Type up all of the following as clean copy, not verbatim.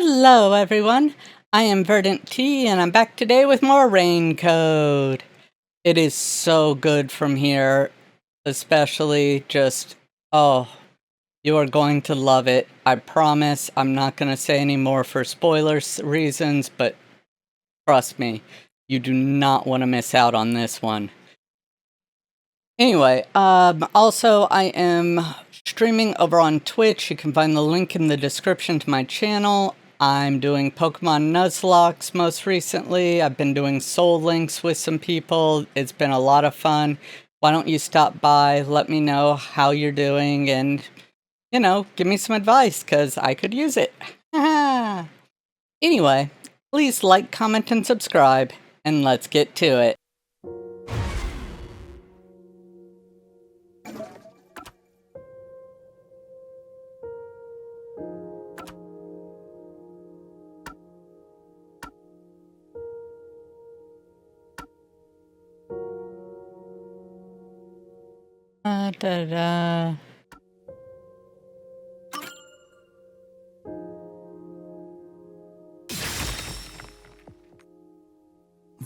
Hello everyone, I am VerdantTea and I'm back today with more rain code. It is so good from here, especially just, you are going to love it. I promise. I'm not going to say any more for spoilers reasons, but trust me, you do not want to miss out on this one. Anyway, also I am streaming over on Twitch. You can find the link in the description to my channel. I'm doing Pokemon Nuzlocke most recently. I've been doing Soul Links with some people. It's been a lot of fun. Why don't you stop by, let me know how you're doing, and, give me some advice, because I could use it. Anyway, please like, comment, and subscribe, and let's get to it. Da-da.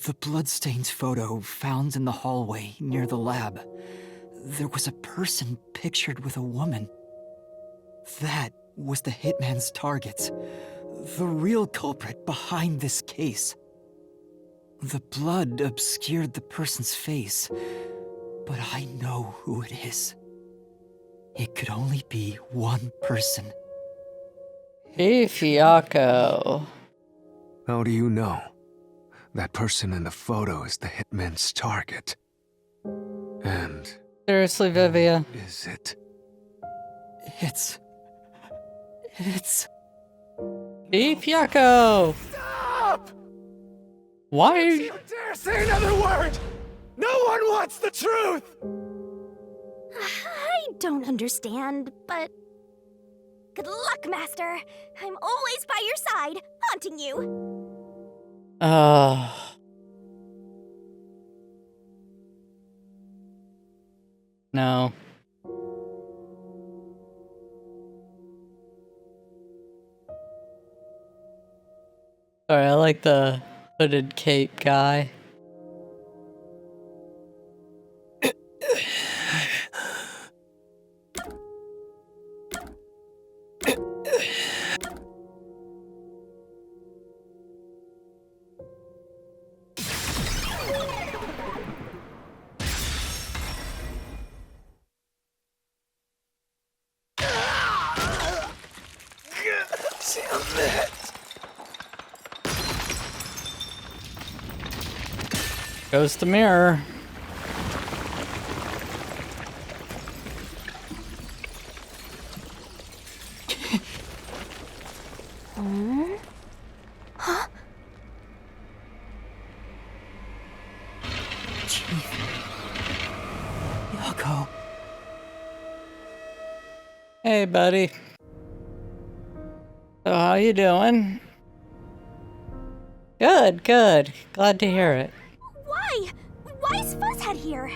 The bloodstained photo found in the hallway near the lab. There was a person pictured with a woman. That was the hitman's target. The real culprit behind this case. The blood obscured the person's face, but I know who it is. It could only be one person. Fiaco. How do you know? That person in the photo is the hitman's target. And... Seriously, Vivia? Is it? It's... Fiaco! Stop! Why? Don't you dare say another word! No one wants the truth! I don't understand, but... Good luck, Master! I'm always by your side, haunting you! No. Sorry, I like the hooded cape guy. Damn it! Goes the mirror. Huh? Chief. Yako. Hey, buddy. So how you doing? Good, good. Glad to hear it. Why? Why is Fuzzhead here?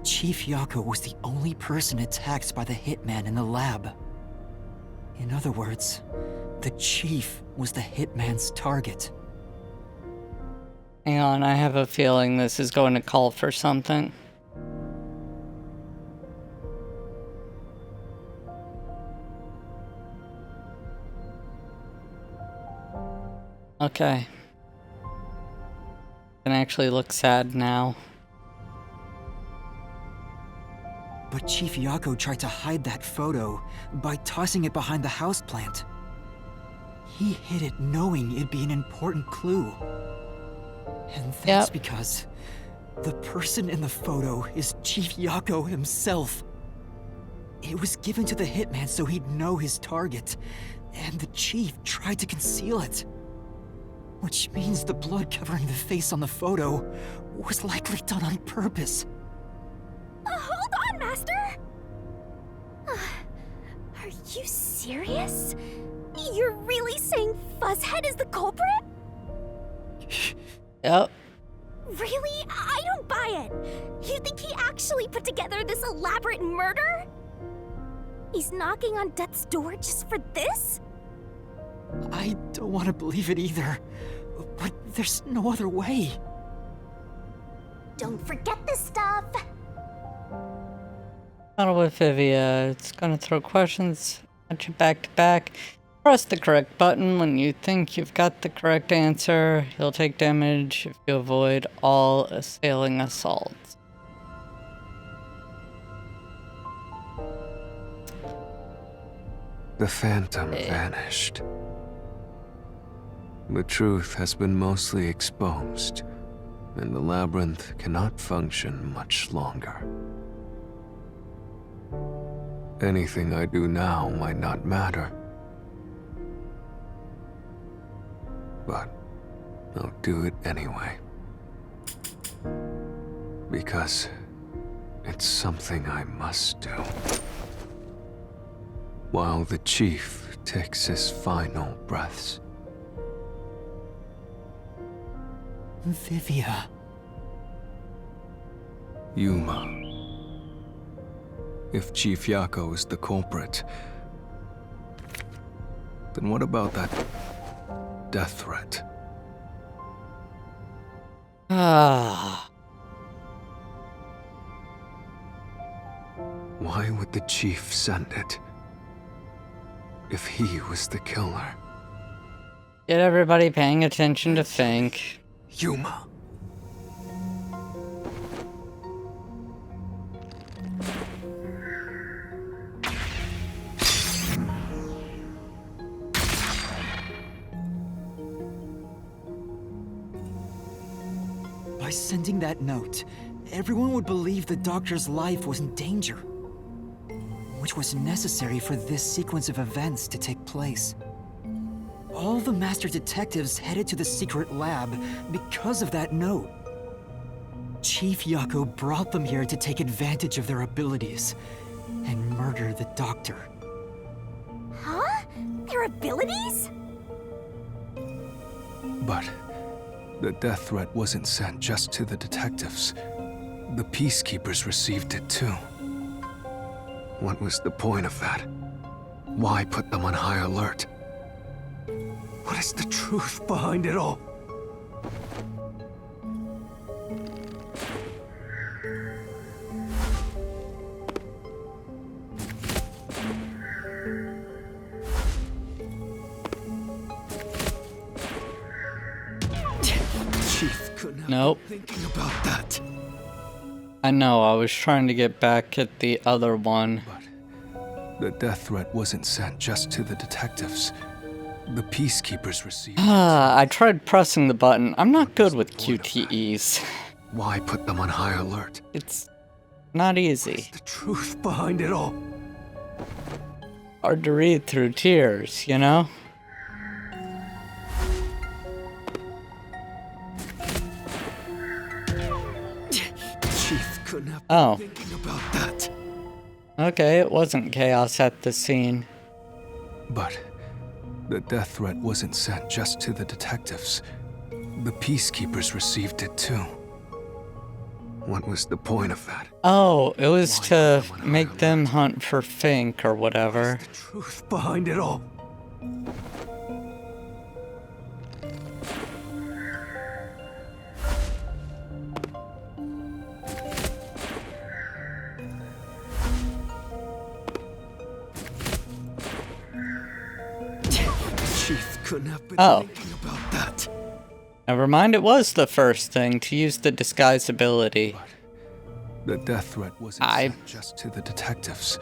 Chief Yako was the only person attacked by the hitman in the lab. In other words, the chief was the hitman's target. Hang on, I have a feeling this is going to call for something. Okay. Can actually look sad now. But Chief Yako tried to hide that photo by tossing it behind the houseplant. He hid it knowing it'd be an important clue. And that's because the person in the photo is Chief Yako himself. It was given to the hitman so he'd know his target, and the chief tried to conceal it. Which means the blood covering the face on the photo was likely done on purpose. Hold on, Master! Are you serious? You're really saying Fuzzhead is the culprit? Yep. Really? I don't buy it. You think he actually put together this elaborate murder? He's knocking on death's door just for this? I don't want to believe it either, but there's no other way. Don't forget this stuff. Battle with Vivia. It's gonna throw questions at you back to back. Press the correct button when you think you've got the correct answer. You'll take damage if you avoid all assailing assaults. The phantom vanished. The truth has been mostly exposed, and the labyrinth cannot function much longer. Anything I do now might not matter, but I'll do it anyway. Because it's something I must do. While the chief takes his final breaths. Vivia. Yuma. If Chief Yako is the culprit, then what about that death threat? Ah. Why would the chief send it? If he was the killer. Get everybody paying attention to Fink. Yuma. By sending that note, everyone would believe the doctor's life was in danger, which was necessary for this sequence of events to take place. All the master detectives headed to the secret lab because of that note. Chief Yako brought them here to take advantage of their abilities and murder the doctor. Huh? Their abilities? But the death threat wasn't sent just to the detectives. The peacekeepers received it too. What was the point of that? Why put them on high alert? What is the truth behind it all? Chief couldn't have Nope. been thinking about that. I know, I was trying to get back at the other one. But the death threat wasn't sent just to the detectives. The peacekeepers received it. Ah, I tried pressing the button. I'm not good with QTEs. Why put them on high alert? It's not easy. The truth behind it all. Hard to read through tears, you know? Chief couldn't have Oh. been thinking about that. Okay, it wasn't chaos at the scene. But the death threat wasn't sent just to the detectives. The peacekeepers received it too. What was the point of that? Oh, it was to make them hunt for Fink or whatever. The truth behind it all. Chief couldn't have been thinking about that. Never mind, it was the first thing to use the disguise ability. The death threat wasn't sent just to the detectives.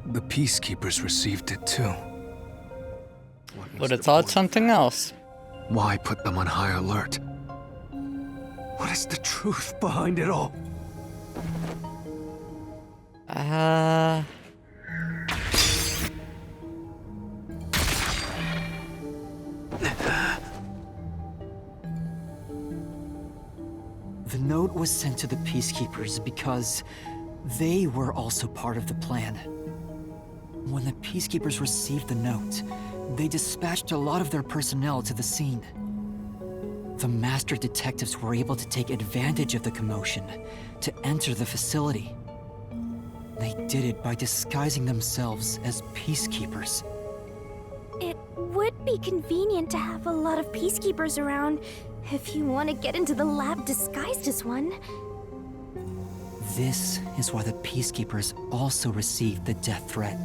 The peacekeepers received it too. Would have thought something else. Why put them on high alert? What is the truth behind it all? The note was sent to the peacekeepers because they were also part of the plan. When the peacekeepers received the note, they dispatched a lot of their personnel to the scene. The master detectives were able to take advantage of the commotion to enter the facility. They did it by disguising themselves as peacekeepers. It would would be convenient to have a lot of peacekeepers around if you want to get into the lab disguised as one. This is why the Peacekeepers also received the death threat.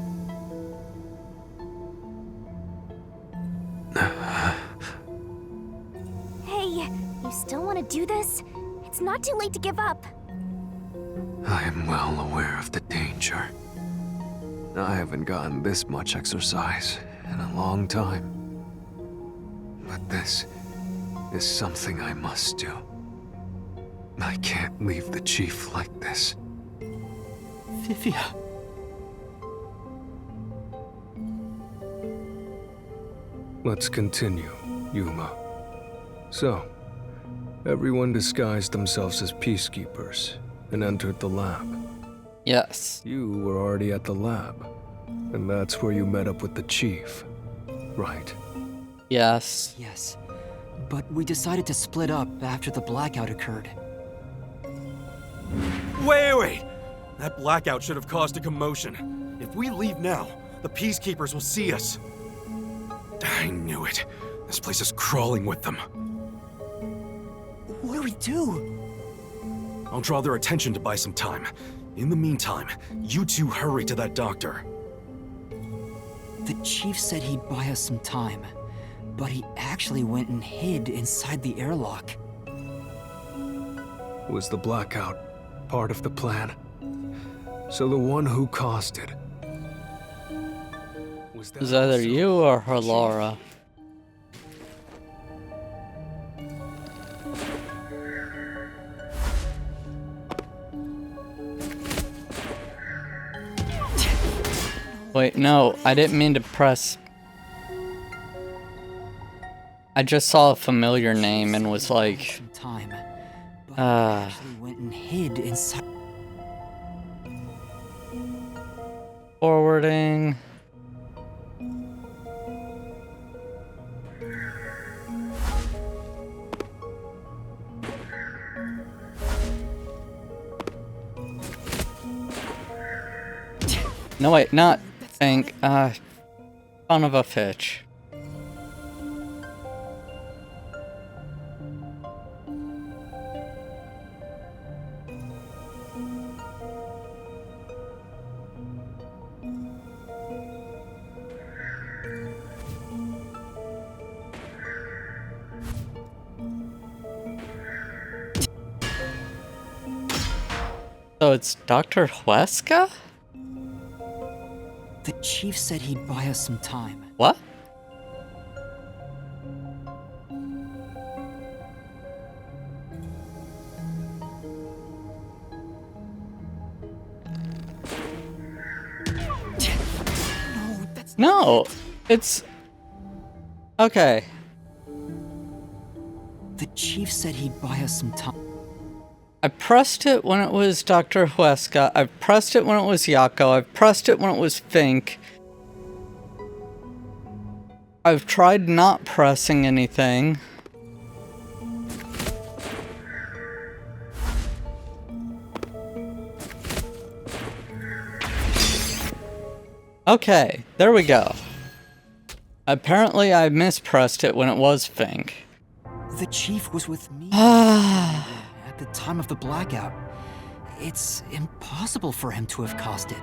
Hey, you still want to do this? It's not too late to give up. I am well aware of the danger. I haven't gotten this much exercise in a long time. But this is something I must do. I can't leave the chief like this. Vivia. Let's continue, Yuma. So, everyone disguised themselves as peacekeepers and entered the lab. Yes. You were already at the lab, and that's where you met up with the chief, right? Yes. Yes, but we decided to split up after the blackout occurred. Wait! That blackout should have caused a commotion. If we leave now, the Peacekeepers will see us. I knew it. This place is crawling with them. What do we do? I'll draw their attention to buy some time. In the meantime, you two hurry to that doctor. The chief said he'd buy us some time, but he actually went and hid inside the airlock. Was the blackout part of the plan? So the one who caused it was that It's either also you or the chief? Laura. Wait, no, I didn't mean to press. I just saw a familiar name and was like, Some time, but he Ah. actually went and hid inside. forwarding. No, wait, not think. Son of a bitch. So it's Dr. Huesca? The chief said he'd buy us some time. What? No, that's No, it's okay. The chief said he'd buy us some time. I pressed it when it was Dr. Huesca. I've pressed it when it was Yako. I've pressed it when it was Fink. I've tried not pressing anything. Okay, there we go. Apparently I mispressed it when it was Fink. The chief was with me Ah. at the time of the blackout. It's impossible for him to have caused it.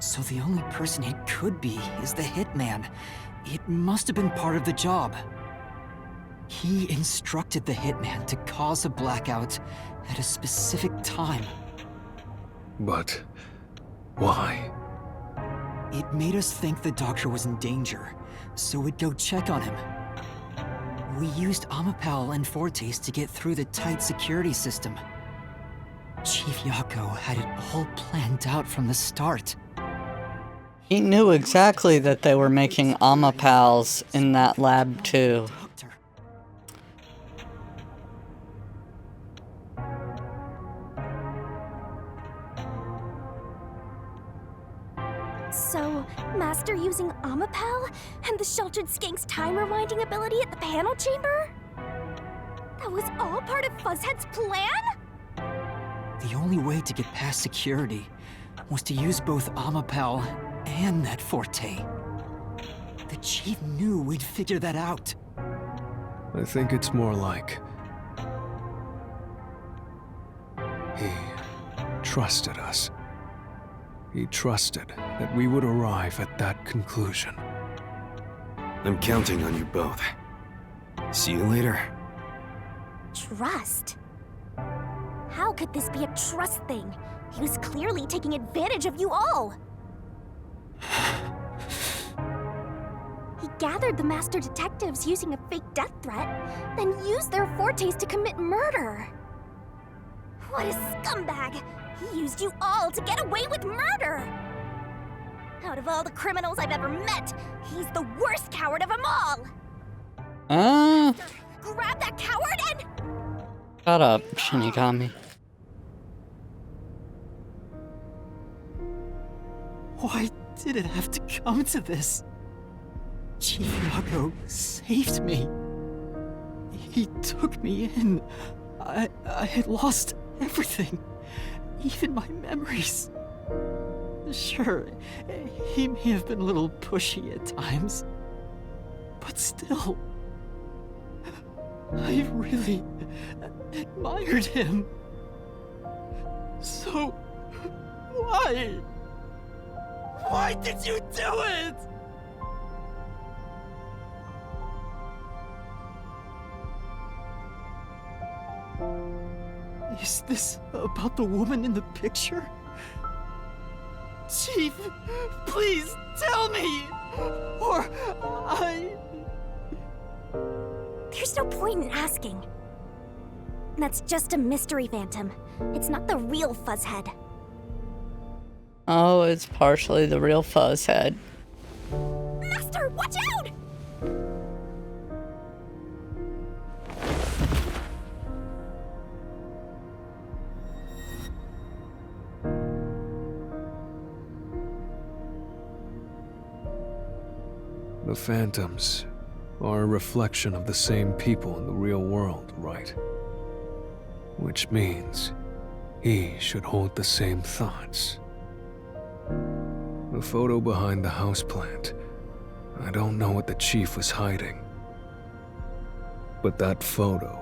So the only person it could be is the hitman. It must have been part of the job. He instructed the hitman to cause a blackout at a specific time. But why? It made us think the doctor was in danger, so we'd go check on him. We used Amapal and Fortes to get through the tight security system. Chief Yako had it all planned out from the start. He knew exactly that they were making Amapals in that lab too. Doctor. So, Master using Amapal and the Sheltered Skank's time rewinding ability at the panel chamber? That was all part of Fuzzhead's plan? The only way to get past security was to use both Amapal and that Forte. The chief knew we'd figure that out. I think it's more like he trusted us. He trusted that we would arrive at that conclusion. I'm counting on you both. See you later. Trust? How could this be a trust thing? He was clearly taking advantage of you all. He gathered the master detectives using a fake death threat, then used their fortes to commit murder. What a scumbag! He used you all to get away with murder! Out of all the criminals I've ever met, he's the worst coward of them all! Grab that coward and... Shut up, Shinigami. Why did it have to come to this? Chief Yago saved me. He took me in. I had lost everything, even my memories. Sure, he may have been a little pushy at times, but still, I really admired him. So, why? Why did you do it? Is this about the woman in the picture? Chief, please tell me! Or There's no point in asking. That's just a mystery phantom. It's not the real Fuzzhead. Oh, it's partially the real Fuzzhead. Master, watch out! The phantoms are a reflection of the same people in the real world, right? Which means he should hold the same thoughts. The photo behind the houseplant. I don't know what the chief was hiding. But that photo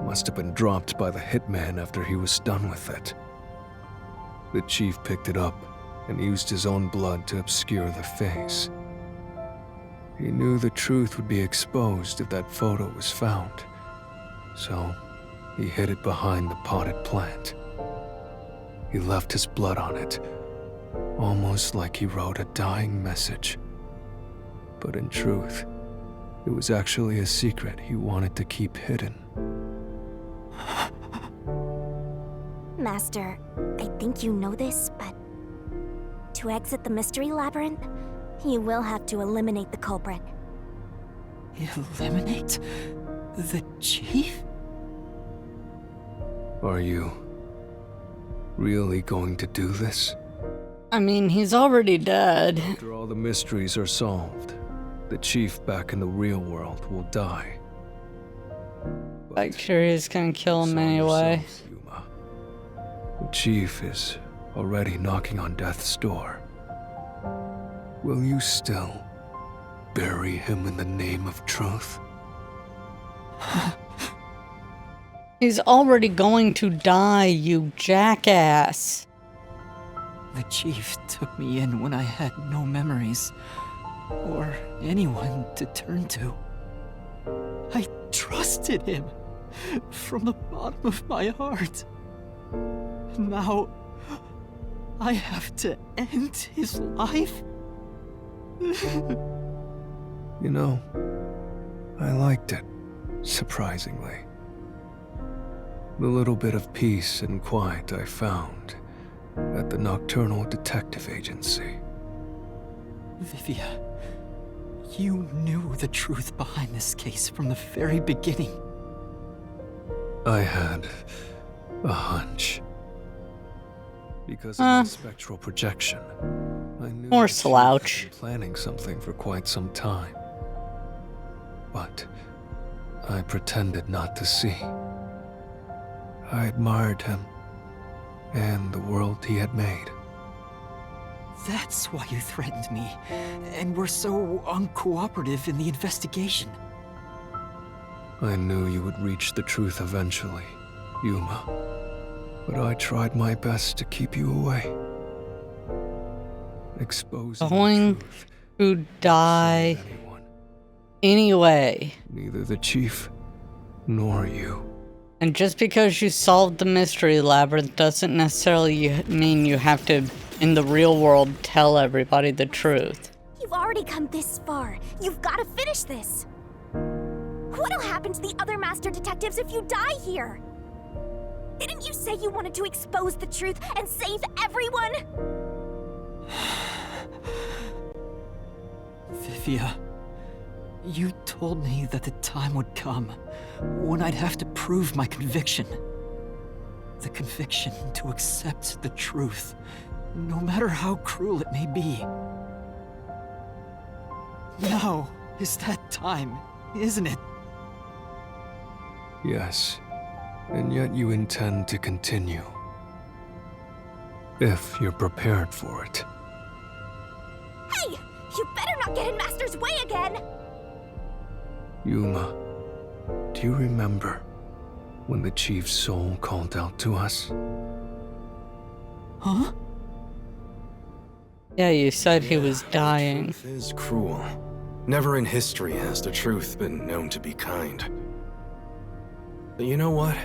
must have been dropped by the hitman after he was done with it. The chief picked it up and used his own blood to obscure the face. He knew the truth would be exposed if that photo was found, so he hid it behind the potted plant. He left his blood on it, almost like he wrote a dying message. But in truth, it was actually a secret he wanted to keep hidden. Master, I think you know this, but to exit the mystery labyrinth, you will have to eliminate the culprit. eliminate the chief? Are you really going to do this? I mean, he's already dead. After all the mysteries are solved, the chief back in the real world will die. Bacteria's gonna kill him Saw anyway. yourself, Yuma. The chief is already knocking on death's door. Will you still bury him in the name of truth? He's already going to die, you jackass. The chief took me in when I had no memories, or anyone to turn to. I trusted him from the bottom of my heart. Now, I have to end his life? You know, I liked it, surprisingly. The little bit of peace and quiet I found at the Nocturnal Detective Agency. Vivia, you knew the truth behind this case from the very beginning. I had a hunch. Because of my spectral projection, I knew Or the chief slouch. had been planning something for quite some time. But I pretended not to see. I admired him and the world he had made. That's why you threatened me, and were so uncooperative in the investigation. I knew you would reach the truth eventually, Yuma. But I tried my best to keep you away. Exposing Going the truth. to die Anyone. anyway. Neither the chief nor you. And just because you solved the mystery labyrinth doesn't necessarily mean you have to, in the real world, tell everybody the truth. You've already come this far. You've got to finish this. What'll happen to the other master detectives if you die here? Didn't you say you wanted to expose the truth and save everyone? Vivia, you told me that the time would come when I'd have to prove my conviction. The conviction to accept the truth, no matter how cruel it may be. Now is that time, isn't it? Yes, and yet you intend to continue. If you're prepared for it. Hey! You better not get in Master's way again! Yuma, do you remember when the chief's soul called out to us? Huh? Yeah, you said he was dying. Truth is cruel. Never in history has the truth been known to be kind. But you know what?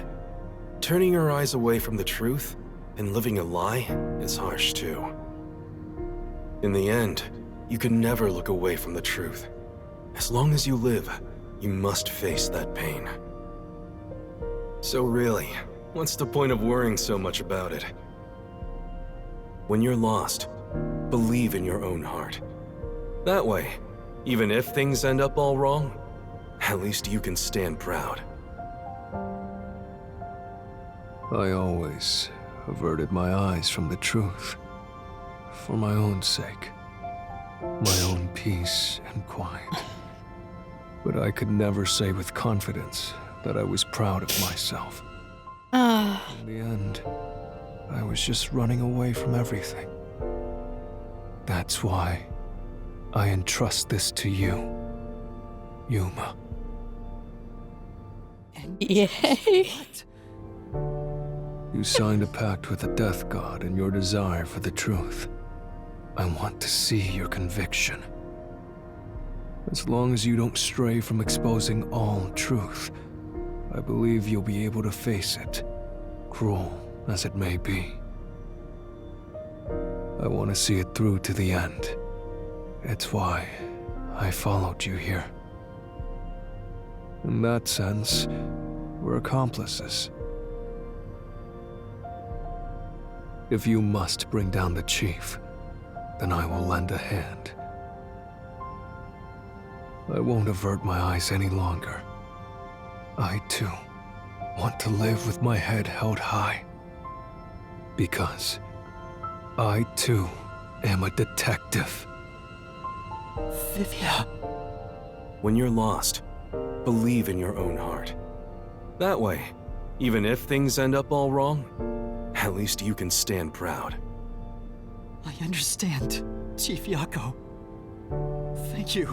Turning your eyes away from the truth and living a lie is harsh too. In the end, you can never look away from the truth. As long as you live, you must face that pain. So really, what's the point of worrying so much about it? When you're lost, believe in your own heart. That way, even if things end up all wrong, at least you can stand proud. I always averted my eyes from the truth. For my own sake. My own peace and quiet. But I could never say with confidence that I was proud of myself. In the end, I was just running away from everything. That's why I entrust this to you, Yuma. Yay! What? You signed a pact with the Death God in your desire for the truth. I want to see your conviction. As long as you don't stray from exposing all truth, I believe you'll be able to face it, cruel as it may be. I want to see it through to the end. It's why I followed you here. In that sense, we're accomplices. If you must bring down the chief, then I will lend a hand. I won't avert my eyes any longer. I, too, want to live with my head held high. Because I, too, am a detective. Vivia. When you're lost, believe in your own heart. That way, even if things end up all wrong, at least you can stand proud. I understand, Chief Yako. Thank you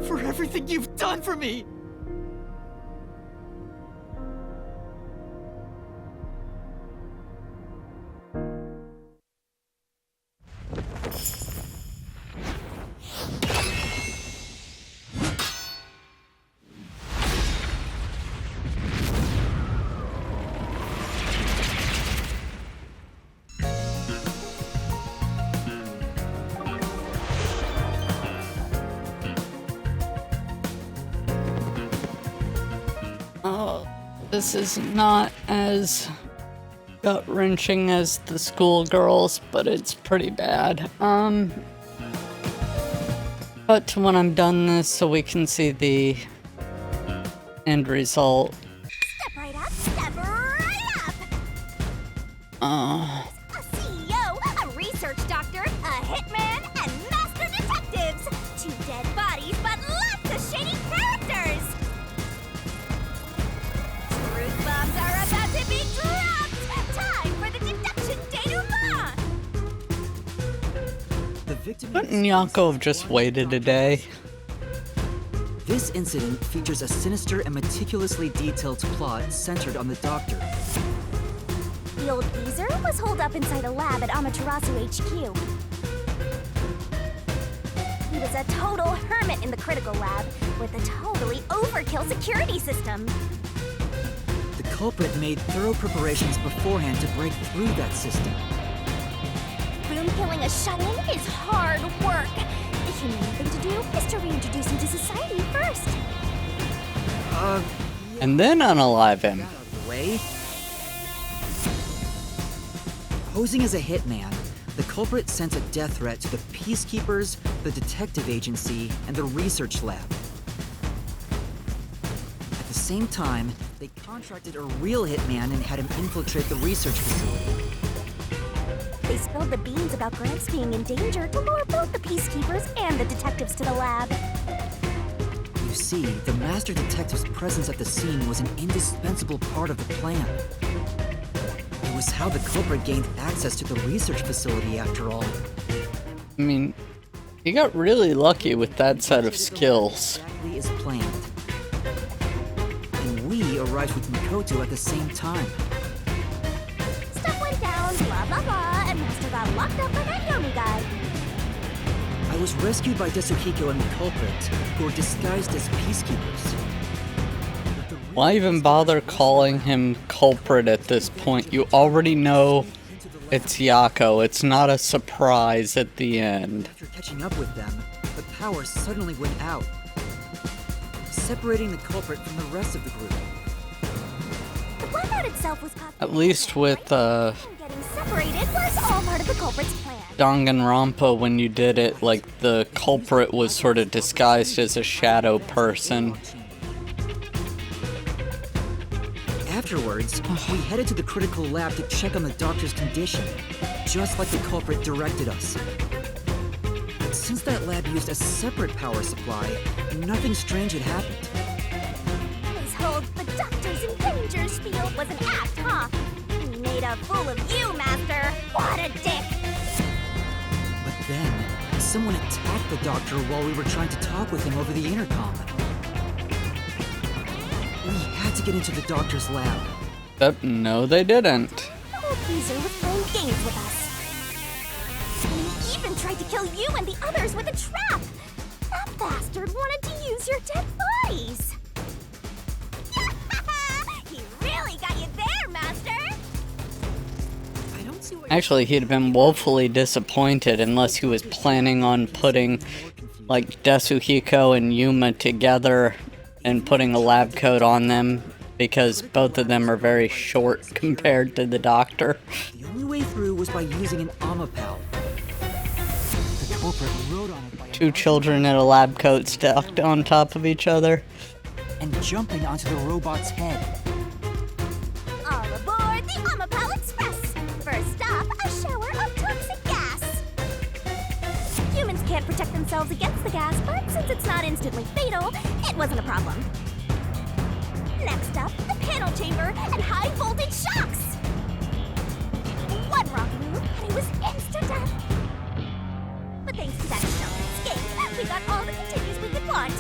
for everything you've done for me! This is not as gut-wrenching as the schoolgirls, but it's pretty bad. Cut to when I'm done this so we can see the end result. Step right up, step right up! A CEO, a research doctor, a hitman, and master detectives! 2 dead bodies, but lots of shady characters! Truth bombs are about to be dropped! Time for the deduction denouement! Couldn't Yako have just waited a day? This incident features a sinister and meticulously detailed plot centered on the doctor. The old geezer was holed up inside a lab at Amaterasu HQ. He was a total hermit in the critical lab with a totally overkill security system. The culprit made thorough preparations beforehand to break through that system. Boom killing a shut-in is hard work. The humane thing to do is to reintroduce him to society first. And then unalive him. Out of the way. Posing as a hitman, the culprit sent a death threat to the Peacekeepers, the detective agency, and the research lab. At the same time, they contracted a real hitman and had him infiltrate the research facility. They spilled the beans about Gramps being in danger to lure both the Peacekeepers and the detectives to the lab. You see, the Master Detective's presence at the scene was an indispensable part of the plan. It was how the culprit gained access to the research facility, after all. I mean, he got really lucky with that set of skills. Exactly as planned. And we arrived with Mikoto at the same time. Stuff went down, blah blah blah, and Master got locked up by that Yomi guy. I was rescued by Desuhiko and the culprit, who were disguised as peacekeepers. Why even bother calling him culprit at this point? You already know it's Yako. It's not a surprise at the end. After catching up with them, the power suddenly went out, separating the culprit from the rest of the group. The blackout itself was At least with getting separated was all part of the culprit's plan. Danganronpa, when you did it, like the culprit was sort of disguised as a shadow person. Afterwards, we headed to the critical lab to check on the doctor's condition, just like the culprit directed us. But since that lab used a separate power supply, nothing strange had happened. His whole "the doctor's in danger" spiel was an act, huh? He made a fool of you, Master. What a dick! But then, someone attacked the doctor while we were trying to talk with him over the intercom. We had to get into the doctor's lab. No, they didn't. The old geezer was playing games with us. And he even tried to kill you and the others with a trap. That bastard wanted to use your dead bodies. He really got you there, Master. I don't see what Actually, he'd have been woefully disappointed unless he was planning on putting, like, Desuhiko and Yuma together and putting a lab coat on them, because both of them are very short compared to the doctor. The only way through was by using an Amapal. The culprit rode on it by Two children in a lab coat stacked on top of each other. and jumping onto the robot's head. All aboard the Amapal Express. First stop, a shower of toxic gas. Humans can't protect themselves against the gas, but since it's not instantly fatal, it wasn't a problem. Next up, the panel chamber and high voltage shocks. One wrong move, and it was instant death. But thanks to that stealth escape, we got all the continues we could want.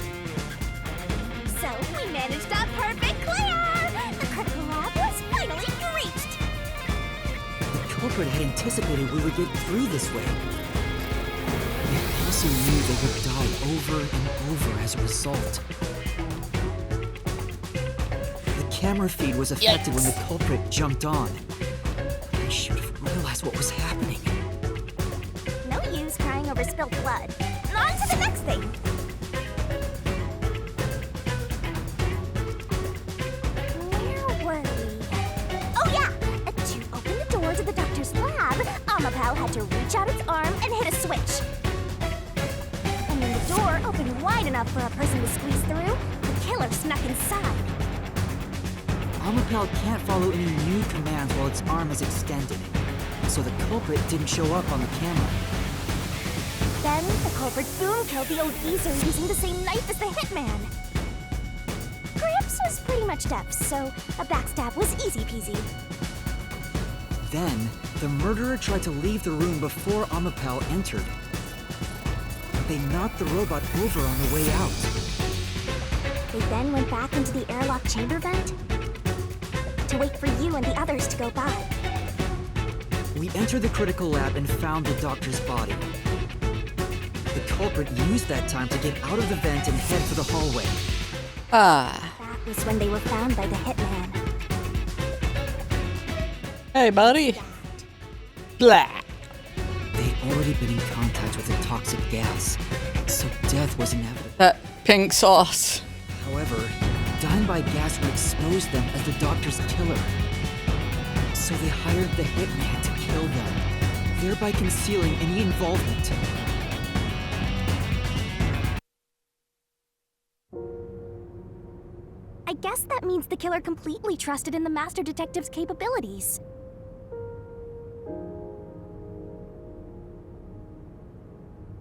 So we managed a perfect clear! The critical lab was finally reached! The culprit had anticipated we would get through this way. Yet also knew they would die over and over as a result. The camera feed was affected when the culprit jumped on. I should have realized what was happening. No use crying over spilled blood. On to the next thing! Where were we? Oh yeah! To open the door to the doctor's lab, Amapal had to reach out its arm and hit a switch. And when the door opened wide enough for a person to squeeze through, the killer snuck inside. Amapal can't follow any new commands while its arm is extended, so the culprit didn't show up on the camera. Then the culprit boom killed the old geezer using the same knife as the hitman. Gramps was pretty much deaf, so a backstab was easy peasy. Then, the murderer tried to leave the room before Amapal entered. they knocked the robot over on the way out. They then went back into the airlock chamber vent to wait for you and the others to go by. We entered the critical lab and found the doctor's body. The culprit used that time to get out of the vent and head for the hallway. Ah. That was when they were found by the hitman. Hey, buddy. Blah. They'd already been in contact with a toxic gas, so death was inevitable. That pink sauce. However, dying by gas would expose them as the doctor's killer. So they hired the hitman to kill them, thereby concealing any involvement. I guess that means the killer completely trusted in the Master Detective's capabilities.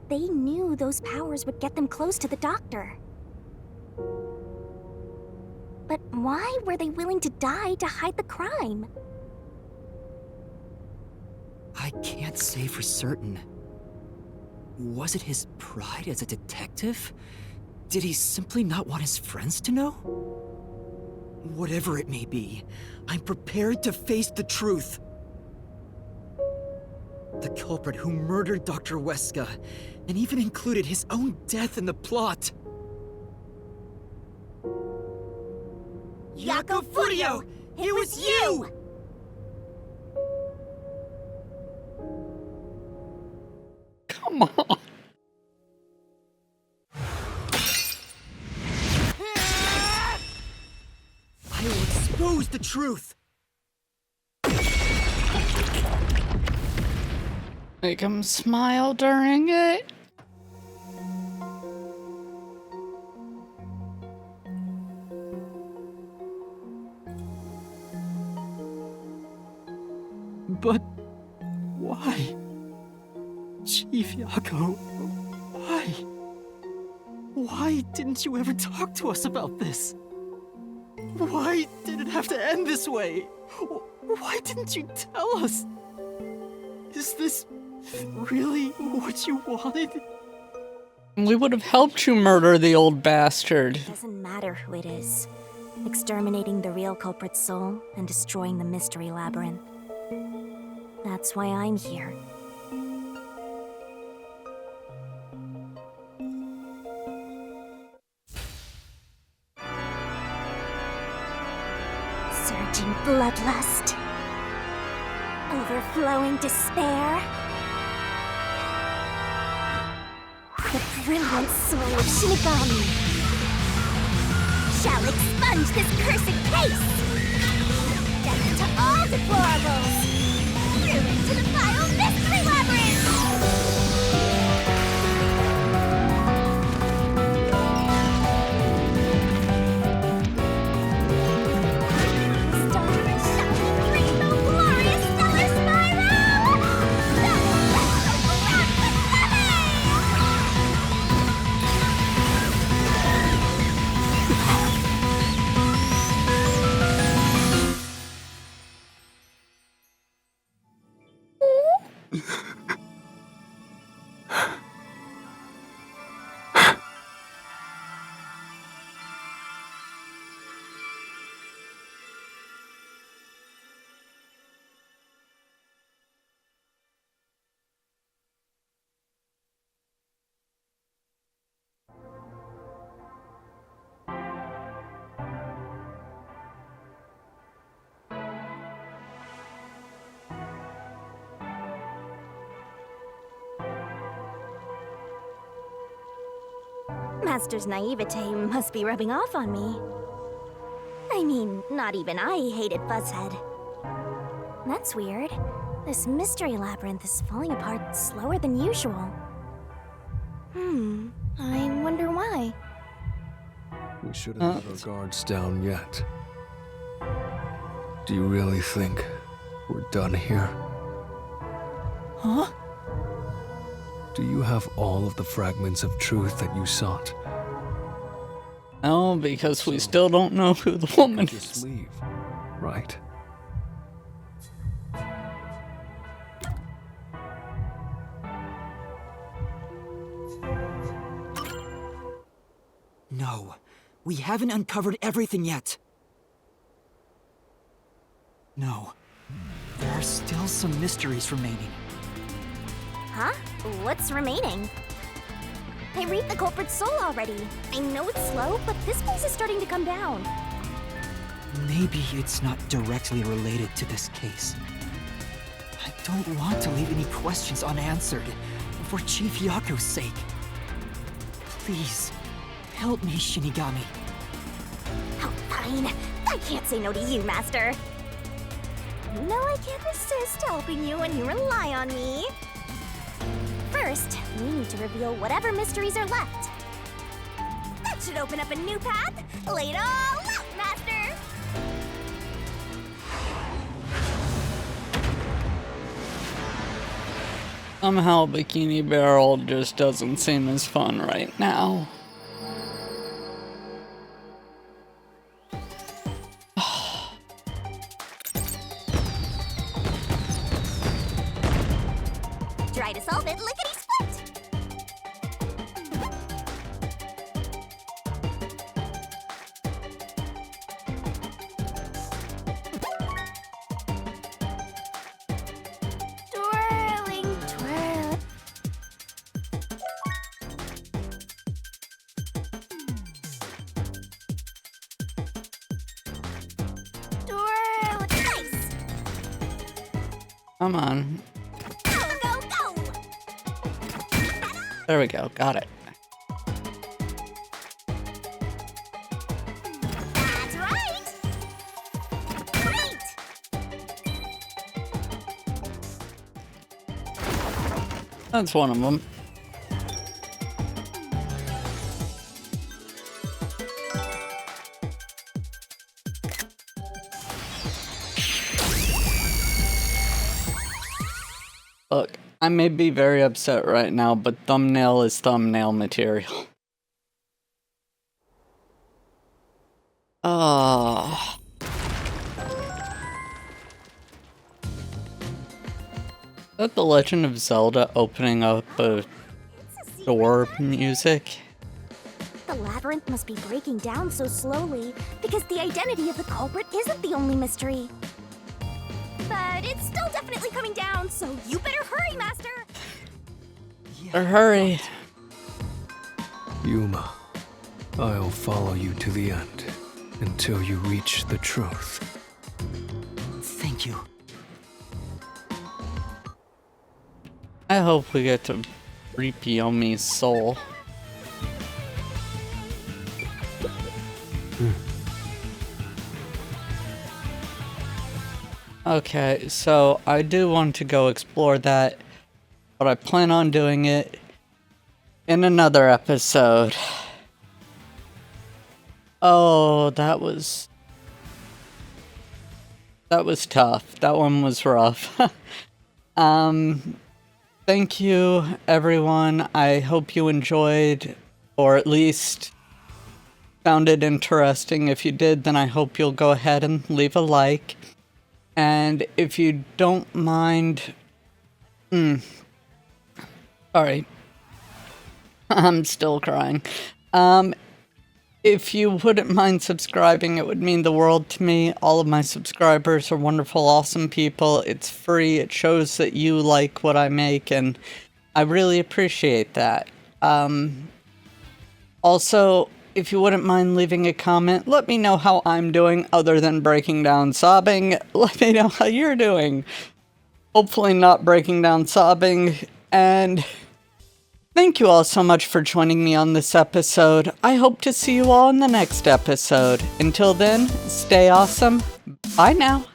They knew those powers would get them close to the Doctor. But why were they willing to die to hide the crime? I can't say for certain. Was it his pride as a detective? Did he simply not want his friends to know? Whatever it may be, I'm prepared to face the truth. The culprit who murdered Dr. Weska, and even included his own death in the plot. Jaco Furio! It was you! Come on. I will expose the truth! Make him smile during it. But why? Chief Jaco, why? Why didn't you ever talk to us about this? Why did it have to end this way? Why didn't you tell us? Is this really what you wanted? We would have helped you murder the old bastard. Doesn't matter who it is. Exterminating the real culprit's soul and destroying the mystery labyrinth. That's why I'm here. Surging bloodlust. Overflowing despair. The brilliant soul of Shinigami shall expunge this cursed case! Death to all deplorables! Ruin to the vile mystery labyrinth! Stars shining rainbow glorious stellar spiral! The special blood with Master's naivete must be rubbing off on me. I mean, not even I hated Fuzzhead. That's weird. This mystery labyrinth is falling apart slower than usual. I wonder why. We shouldn't let our guards down yet. Do you really think we're done here? Huh? Do you have all of the fragments of truth that you sought? No, because we still don't know who the woman Just is. leave, right? We haven't uncovered everything yet. No. There are still some mysteries remaining. Huh? What's remaining? I read the culprit's soul already. I know it's slow, but this place is starting to come down. Maybe it's not directly related to this case. I don't want to leave any questions unanswered, for Chief Yako's sake. Please, help me, Shinigami. Oh, fine. I can't say no to you, Master. No, I can't resist helping you when you rely on me. First, we need to reveal whatever mysteries are left. That should open up a new path. Lay it all out, Master! Somehow Bikini Barrel just doesn't seem as fun right now. Try to solve it, lickety-split! Twirling, twirl. Twirl, nice! Come on. Go, go, go! There we go. Got it. That's right! Great! That's one of them. Look, I may be very upset right now, but thumbnail is thumbnail material. Ah. Is that the Legend of Zelda opening up a door music? The labyrinth must be breaking down so slowly because the identity of the culprit isn't the only mystery. But it's still definitely coming down, so you better hurry, Master! Or hurry. Yuma, I'll follow you to the end until you reach the truth. Thank you. I hope we get to reap Yomi's soul. Okay, so I do want to go explore that, but I plan on doing it in another episode. Oh, that was tough. That one was rough. Thank you, everyone. I hope you enjoyed, or at least found it interesting. If you did, then I hope you'll go ahead and leave a like. And if you don't mind... Sorry. I'm still crying. If you wouldn't mind subscribing, it would mean the world to me. All of my subscribers are wonderful, awesome people. It's free. It shows that you like what I make, and I really appreciate that. Also, if you wouldn't mind leaving a comment, let me know how I'm doing other than breaking down sobbing. Let me know how you're doing. Hopefully not breaking down sobbing. And thank you all so much for joining me on this episode. I hope to see you all in the next episode. Until then, stay awesome. Bye now.